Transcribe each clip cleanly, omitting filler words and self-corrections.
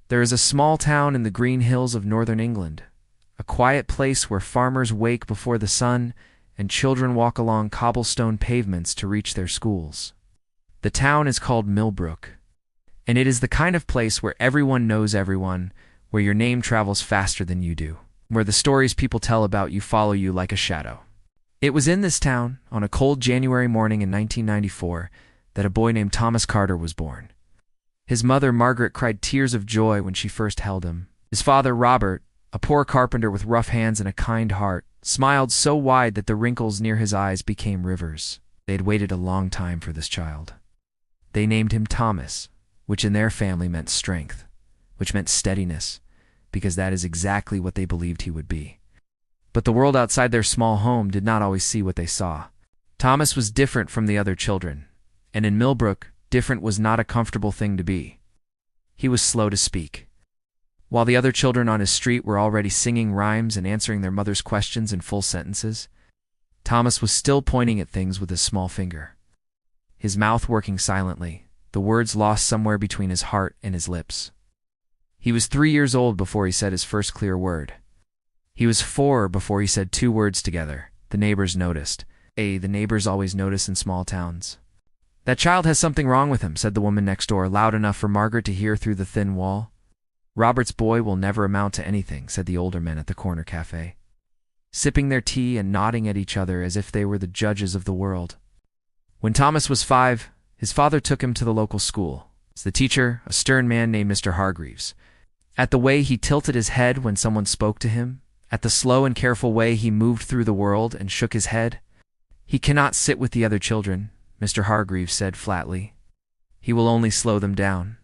There is a small town in the green hills of northern England, a quiet place where farmers wake before the sun and children walk along cobblestone pavements to reach their schools. The town is called Millbrook, and it is the kind of place where everyone knows everyone, where your name travels faster than you do, where the stories people tell about you follow you like a shadow. It was in this town, on a cold January morning in 1994, that a boy named Thomas Carter was born. His mother, Margaret, cried tears of joy when she first held him. His father, Robert, a poor carpenter with rough hands and a kind heart, smiled so wide that the wrinkles near his eyes became rivers. They had waited a long time for this child. They named him Thomas, which in their family meant strength, which meant steadiness, because that is exactly what they believed he would be. But the world outside their small home did not always see what they saw. Thomas was different from the other children, and in Millbrook, different was not a comfortable thing to be. He was slow to speak. While the other children on his street were already singing rhymes and answering their mother's questions in full sentences, Thomas was still pointing at things with his small finger, his mouth working silently, the words lost somewhere between his heart and his lips. He was 3 years old before he said his first clear word. He was 4 before he said 2 words together. The neighbors noticed. The neighbors always notice in small towns. "That child has something wrong with him," said the woman next door, loud enough for Margaret to hear through the thin wall. "Robert's boy will never amount to anything," said the older men at the corner cafe, sipping their tea and nodding at each other as if they were the judges of the world. When Thomas was 5, his father took him to the local school. The teacher, a stern man named Mr. Hargreaves. At the way he tilted his head when someone spoke to him, at the slow and careful way he moved through the world and shook his head. "He cannot sit with the other children," Mr. Hargreaves said flatly. "He will only slow them down."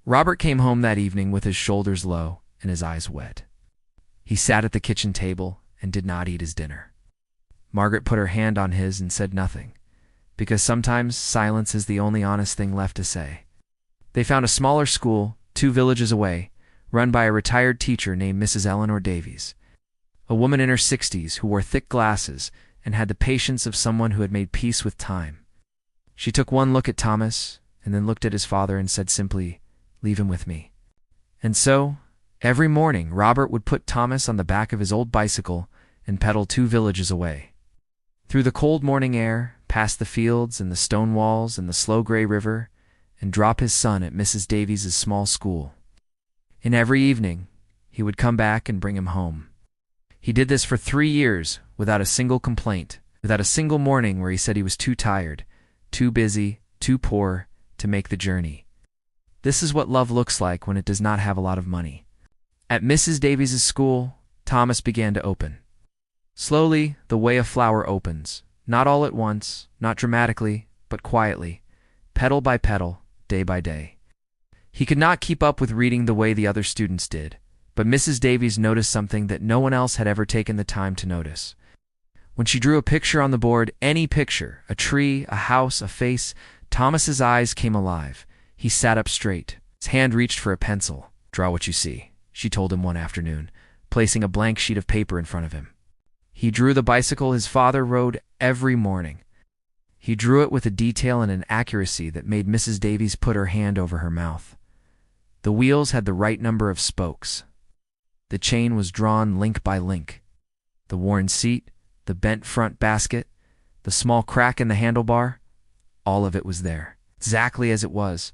Robert came home that evening with his shoulders low and his eyes wet. He sat at the kitchen table and did not eat his dinner. Margaret put her hand on his and said nothing, because sometimes silence is the only honest thing left to say. They found a smaller school, 2 villages away, run by a retired teacher named Mrs. Eleanor Davies, a woman in her 60s who wore thick glasses and had the patience of someone who had made peace with time. She took one look at Thomas and then looked at his father and said simply, "Leave him with me." And so, every morning, Robert would put Thomas on the back of his old bicycle and pedal 2 villages away. Through the cold morning air, past the fields and the stone walls and the slow gray river, and drop his son at Mrs. Davies' small school. And every evening, he would come back and bring him home. He did this for 3 years without a single complaint, without a single morning where he said he was too tired, too busy, too poor to make the journey. This is what love looks like when it does not have a lot of money. At Mrs. Davies' school, Thomas began to open. Slowly, the way a flower opens, not all at once, not dramatically, but quietly, petal by petal, day by day. He could not keep up with reading the way the other students did, but Mrs. Davies noticed something that no one else had ever taken the time to notice. When she drew a picture on the board, any picture, a tree, a house, a face, Thomas's eyes came alive. He sat up straight. His hand reached for a pencil. "Draw what you see," she told him one afternoon, placing a blank sheet of paper in front of him. He drew the bicycle his father rode every morning. He drew it with a detail and an accuracy that made Mrs. Davies put her hand over her mouth. The wheels had the right number of spokes. The chain was drawn link by link. The worn seat, the bent front basket, the small crack in the handlebar, all of it was there, exactly as it was,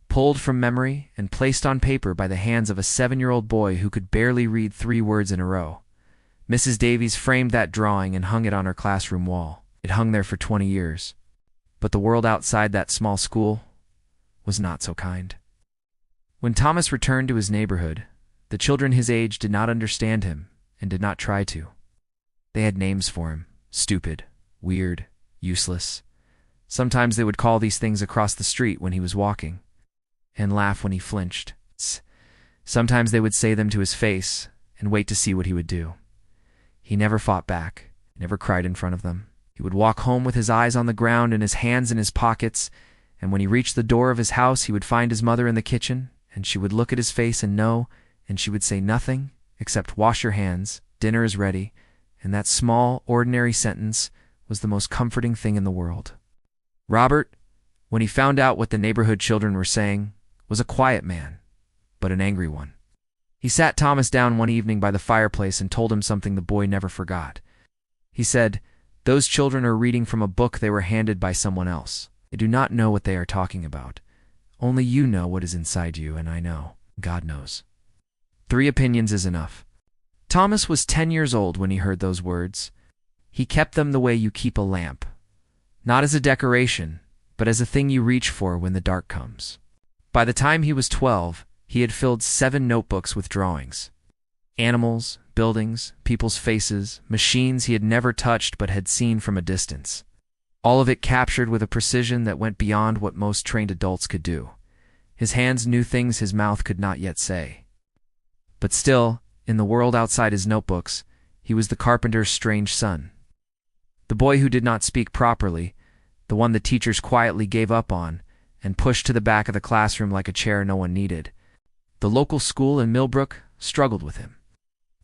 pulled from memory and placed on paper by the hands of a 7-year-old boy who could barely read 3 words in a row. Mrs. Davies framed that drawing and hung it on her classroom wall. It hung there for 20 years. But the world outside that small school was not so kind. When Thomas returned to his neighborhood, the children his age did not understand him and did not try to. They had names for him: stupid, weird, useless. Sometimes they would call these things across the street when he was walking, and laugh when he flinched. Sometimes they would say them to his face and wait to see what he would do. He never fought back, never cried in front of them. He would walk home with his eyes on the ground and his hands in his pockets, and when he reached the door of his house, he would find his mother in the kitchen, and she would look at his face and know, and she would say nothing except "Wash your hands, dinner is ready," and that small, ordinary sentence was the most comforting thing in the world. Robert, when he found out what the neighborhood children were saying, was a quiet man, but an angry one. He sat Thomas down one evening by the fireplace and told him something the boy never forgot. He said, "Those children are reading from a book they were handed by someone else. They do not know what they are talking about. Only you know what is inside you, and I know. God knows. 3 opinions is enough." Thomas was 10 years old when he heard those words. He kept them the way you keep a lamp, not as a decoration, but as a thing you reach for when the dark comes. By the time he was 12, he had filled 7 notebooks with drawings. Animals, buildings, people's faces, machines he had never touched but had seen from a distance. All of it captured with a precision that went beyond what most trained adults could do. His hands knew things his mouth could not yet say. But still, in the world outside his notebooks, he was the carpenter's strange son. The boy who did not speak properly, the one the teachers quietly gave up on and pushed to the back of the classroom like a chair no one needed. The local school in Millbrook struggled with him.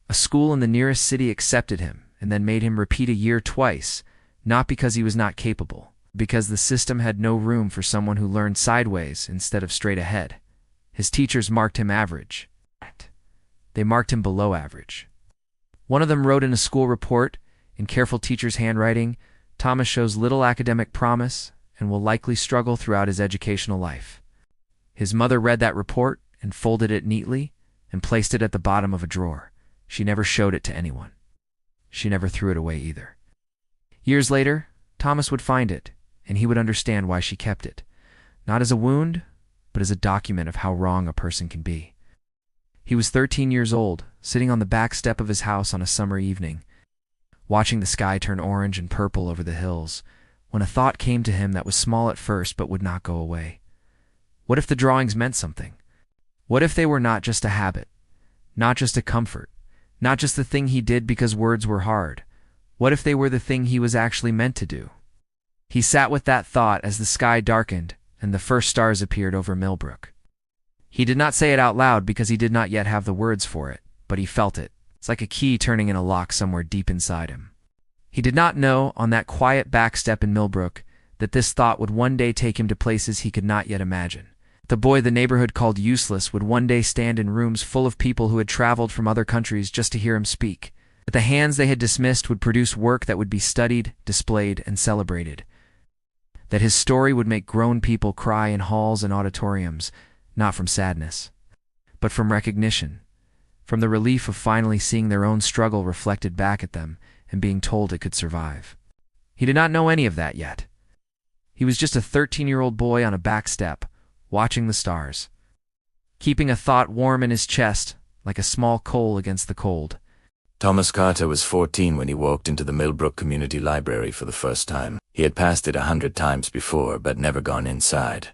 A school in the nearest city accepted him and then made him repeat a year twice, not because he was not capable, because the system had no room for someone who learned sideways instead of straight ahead. His teachers marked him average. They marked him below average. One of them wrote in a school report, in careful teacher's handwriting, "Thomas shows little academic promise and will likely struggle throughout his educational life." His mother read that report and folded it neatly and placed it at the bottom of a drawer. She never showed it to anyone. She never threw it away either. Years later, Thomas would find it, and he would understand why she kept it, not as a wound, but as a document of how wrong a person can be. He was 13 years old, sitting on the back step of his house on a summer evening, watching the sky turn orange and purple over the hills, when a thought came to him that was small at first but would not go away. What if the drawings meant something? What if they were not just a habit, not just a comfort, not just the thing he did because words were hard? What if they were the thing he was actually meant to do? He sat with that thought as the sky darkened and the first stars appeared over Millbrook. He did not say it out loud because he did not yet have the words for it, but he felt it. It's like a key turning in a lock somewhere deep inside him. He did not know, on that quiet back step in Millbrook, that this thought would one day take him to places he could not yet imagine. The boy the neighborhood called useless would one day stand in rooms full of people who had traveled from other countries just to hear him speak. That the hands they had dismissed would produce work that would be studied, displayed, and celebrated. That his story would make grown people cry in halls and auditoriums, not from sadness, but from recognition, from the relief of finally seeing their own struggle reflected back at them and being told it could survive. He did not know any of that yet. He was just a 13-year-old boy on a back step, watching the stars, keeping a thought warm in his chest like a small coal against the cold. Thomas Carter was 14 when he walked into the Millbrook Community Library for the first time. He had passed it 100 times before, but never gone inside.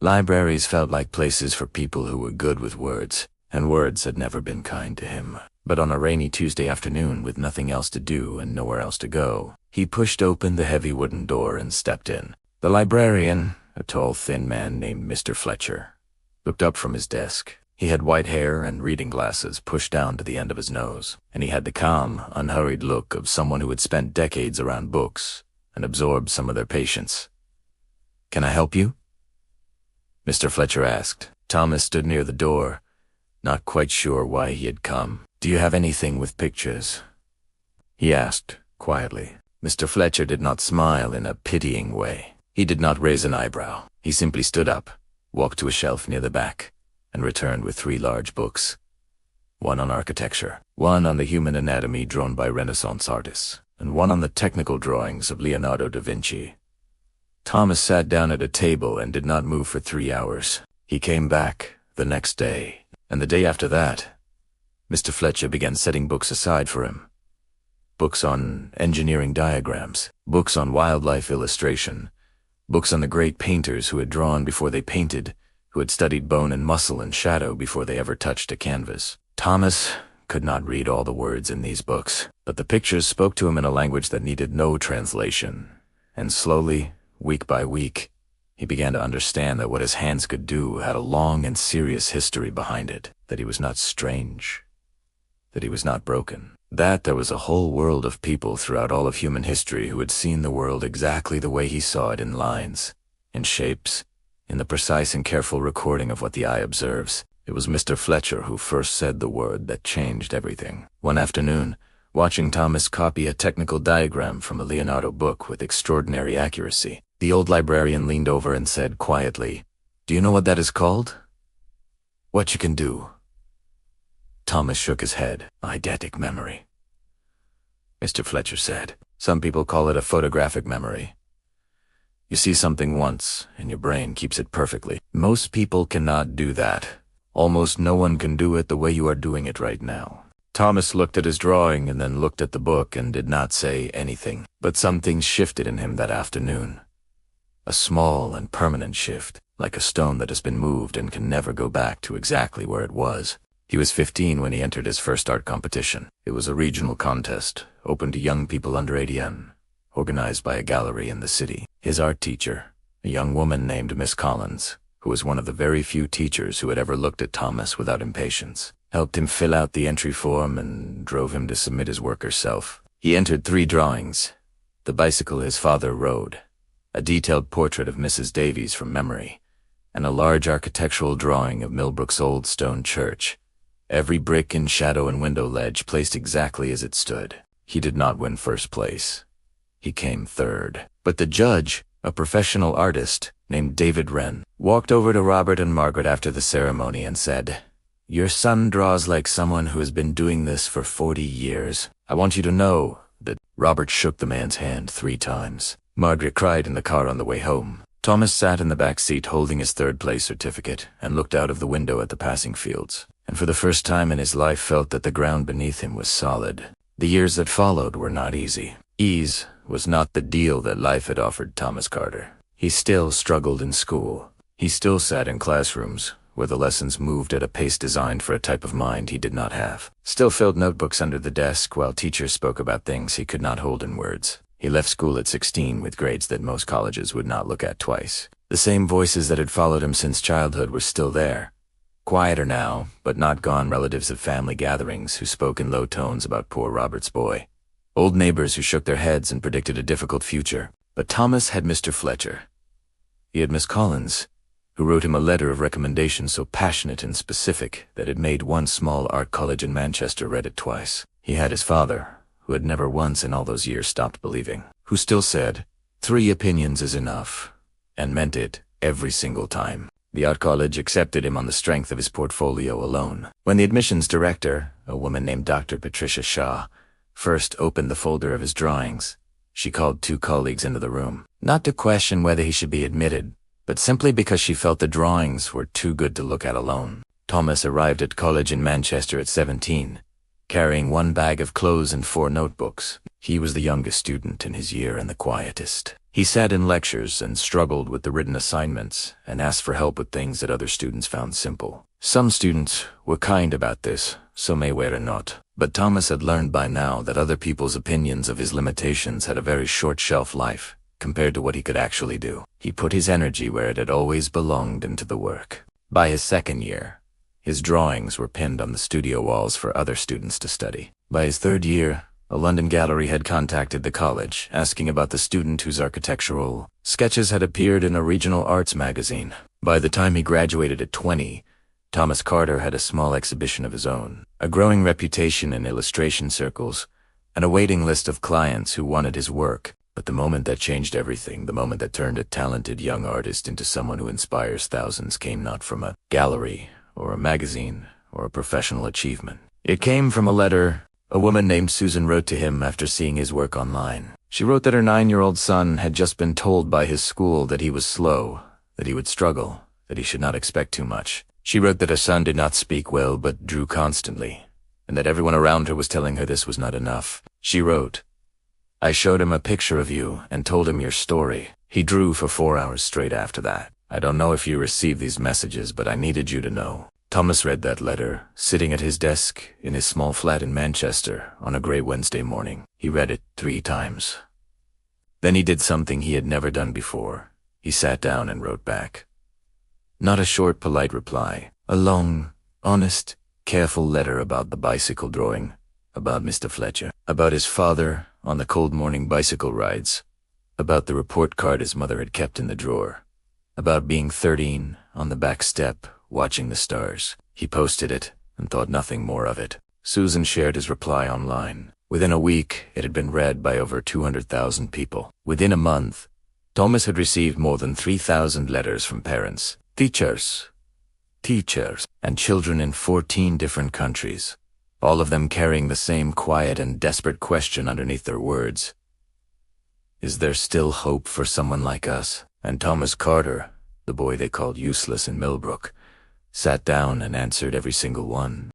Libraries felt like places for people who were good with words, and words had never been kind to him. But on a rainy Tuesday afternoon, with nothing else to do and nowhere else to go, he pushed open the heavy wooden door and stepped in. The librarian, a tall, thin man named Mr. Fletcher, looked up from his desk. He had white hair and reading glasses pushed down to the end of his nose, and he had the calm, unhurried look of someone who had spent decades around books and absorbed some of their patience. "Can I help you?" Mr. Fletcher asked. Thomas stood near the door, not quite sure why he had come. "Do you have anything with pictures?" he asked quietly. Mr. Fletcher did not smile in a pitying way. He did not raise an eyebrow. He simply stood up, walked to a shelf near the back, and returned with 3 large books. One on architecture, one on the human anatomy drawn by Renaissance artists, and one on the technical drawings of Leonardo da Vinci. Thomas sat down at a table and did not move for 3 hours. He came back the next day, and the day after that. Mr. Fletcher began setting books aside for him. Books on engineering diagrams, books on wildlife illustration, books on the great painters who had drawn before they painted, who had studied bone and muscle and shadow before they ever touched a canvas. Thomas could not read all the words in these books, but the pictures spoke to him in a language that needed no translation, and slowly, week by week, he began to understand that what his hands could do had a long and serious history behind it, that he was not strange, that he was not broken, that there was a whole world of people throughout all of human history who had seen the world exactly the way he saw it, in lines, in shapes, in the precise and careful recording of what the eye observes. It was Mr. Fletcher who first said the word that changed everything. One afternoon, watching Thomas copy a technical diagram from a Leonardo book with extraordinary accuracy, the old librarian leaned over and said quietly, "Do you know what that is called?" "What you can do?" Thomas shook his head. "Eidetic memory." Mr. Fletcher said, "Some people call it a photographic memory. You see something once, and your brain keeps it perfectly. Most people cannot do that. Almost no one can do it the way you are doing it right now." Thomas looked at his drawing and then looked at the book and did not say anything. But something shifted in him that afternoon. A small and permanent shift, like a stone that has been moved and can never go back to exactly where it was. He was 15 when he entered his first art competition. It was a regional contest, open to young people under 18, organized by a gallery in the city. His art teacher, a young woman named Miss Collins, who was one of the very few teachers who had ever looked at Thomas without impatience, helped him fill out the entry form and drove him to submit his work herself. He entered 3 drawings: the bicycle his father rode, a detailed portrait of Mrs. Davies from memory, and a large architectural drawing of Millbrook's old stone church, every brick and shadow and window ledge placed exactly as it stood. He did not win first place. He came 3rd. But the judge, a professional artist named David Wren, walked over to Robert and Margaret after the ceremony and said, "Your son draws like someone who has been doing this for 40 years. I want you to know that." Robert shook the man's hand 3 times. Margaret cried in the car on the way home. Thomas sat in the back seat holding his 3rd place certificate and looked out of the window at the passing fields, and for the first time in his life felt that the ground beneath him was solid. The years that followed were not easy. Ease was not the deal that life had offered Thomas Carter. He still struggled in school. He still sat in classrooms where the lessons moved at a pace designed for a type of mind he did not have. Still filled notebooks under the desk while teachers spoke about things he could not hold in words. He left school at 16 with grades that most colleges would not look at twice. The same voices that had followed him since childhood were still there. Quieter now, but not gone relatives of family gatherings who spoke in low tones about poor Robert's boy. Old neighbors who shook their heads and predicted a difficult future. But Thomas had Mr. Fletcher. He had Miss Collins, who wrote him a letter of recommendation so passionate and specific that it made one small art college in Manchester read it twice. He had his father, who had never once in all those years stopped believing, who still said, 3 opinions is enough, and meant it every single time. The art college accepted him on the strength of his portfolio alone. When the admissions director, a woman named Dr. Patricia Shaw, first opened the folder of his drawings, she called 2 colleagues into the room, not to question whether he should be admitted, but simply because she felt the drawings were too good to look at alone. Thomas arrived at college in Manchester at 17, carrying 1 bag of clothes and 4 notebooks. He was the youngest student in his year and the quietest. He sat in lectures and struggled with the written assignments and asked for help with things that other students found simple. Some students were kind about this, some may were not. But Thomas had learned by now that other people's opinions of his limitations had a very short shelf life compared to what he could actually do. He put his energy where it had always belonged into the work. By his 2nd year, his drawings were pinned on the studio walls for other students to study. By his 3rd year, a London gallery had contacted the college, asking about the student whose architectural sketches had appeared in a regional arts magazine. By the time he graduated at 20, Thomas Carter had a small exhibition of his own, a growing reputation in illustration circles, and a waiting list of clients who wanted his work. But the moment that changed everything, the moment that turned a talented young artist into someone who inspires thousands, came not from a gallery or a magazine or a professional achievement. It came from a letter a woman named Susan wrote to him after seeing his work online. She wrote that her 9-year-old son had just been told by his school that he was slow, that he would struggle, that he should not expect too much. She wrote that her son did not speak well but drew constantly, and that everyone around her was telling her this was not enough. She wrote, "I showed him a picture of you and told him your story. He drew for 4 hours straight after that. I don't know if you received these messages, but I needed you to know." Thomas read that letter, sitting at his desk in his small flat in Manchester on a grey Wednesday morning. He read it 3 times. Then he did something he had never done before. He sat down and wrote back. Not a short, polite reply, a long, honest, careful letter about the bicycle drawing, about Mr. Fletcher, about his father on the cold morning bicycle rides, about the report card his mother had kept in the drawer, about being 13 on the back step watching the stars. He posted it and thought nothing more of it. Susan shared his reply online. Within a week, it had been read by over 200,000 people. Within a month, Thomas had received more than 3,000 letters from parents, teachers, and children in 14 different countries, all of them carrying the same quiet and desperate question underneath their words. Is there still hope for someone like us? And Thomas Carter, the boy they called useless in Millbrook, sat down and answered every single one.